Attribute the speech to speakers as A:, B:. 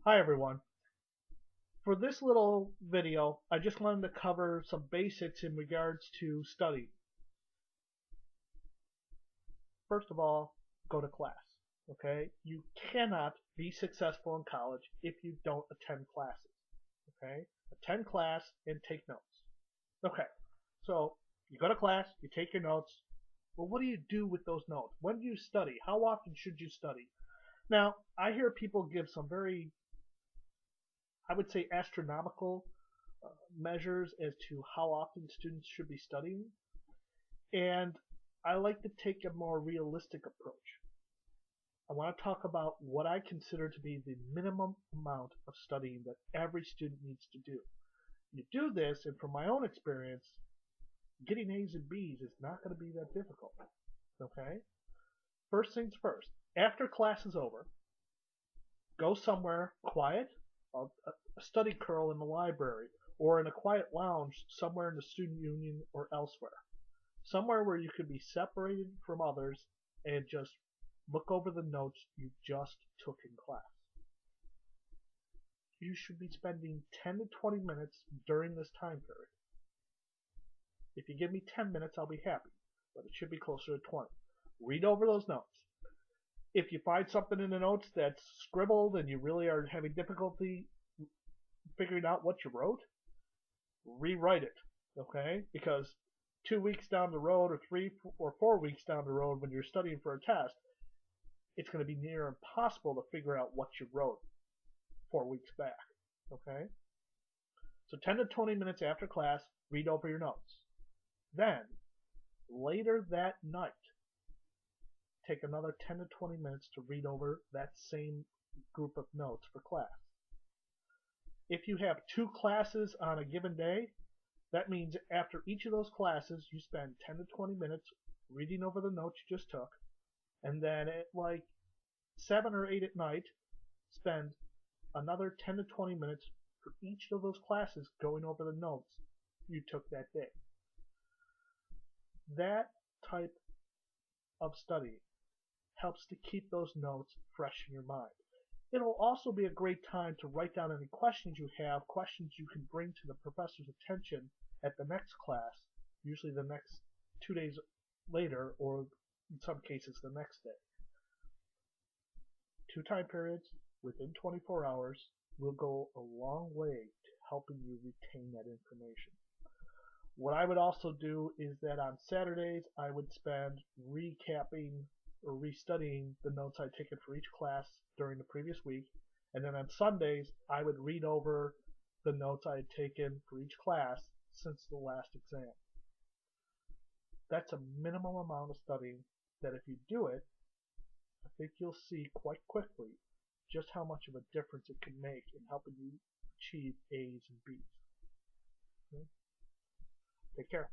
A: Hi everyone. For this little video, I just wanted to cover some basics in regards to study. First of all, go to class. Okay? You cannot be successful in college if you don't attend classes. Okay? Attend class and take notes. Okay. So, you go to class, you take your notes. Well, what do you do with those notes? When do you study? How often should you study? Now, I hear people give some very, I would say, astronomical measures as to how often students should be studying, and I like to take a more realistic approach. I want to talk about what I consider to be the minimum amount of studying that every student needs to do. You do this, and from my own experience, getting A's and B's is not going to be that difficult. Okay? First things first. After class is over, go somewhere quiet, a, a study curl in the library, or in a quiet lounge somewhere in the student union or elsewhere. Somewhere where you could be separated from others and just look over the notes you just took in class. You should be spending 10 to 20 minutes during this time period. If you give me 10 minutes, I'll be happy, but it should be closer to 20. Read over those notes. If you find something in the notes that's scribbled and you really are having difficulty figuring out what you wrote, rewrite it, okay? Because 2 weeks down the road, or 3 or 4 weeks down the road, when you're studying for a test, it's going to be near impossible to figure out what you wrote 4 weeks back. Okay? So 10 to 20 minutes after class, read over your notes. Then, later that night, take another 10 to 20 minutes to read over that same group of notes for class. If you have 2 classes on a given day, that means after each of those classes, you spend 10 to 20 minutes reading over the notes you just took, and then at like 7 or 8 at night, spend another 10 to 20 minutes for each of those classes going over the notes you took that day. That type of study helps to keep those notes fresh in your mind. It'll also be a great time to write down any questions you have, questions you can bring to the professor's attention at the next class, usually the next 2 days later, or in some cases the next day. 2 time periods within 24 hours will go a long way to helping you retain that information. What I would also do is that on Saturdays I would spend recapping or restudying the notes I'd taken for each class during the previous week, and then on Sundays I would read over the notes I had taken for each class since the last exam. That's a minimum amount of studying that if you do it, I think you'll see quite quickly just how much of a difference it can make in helping you achieve A's and B's. Okay? Take care.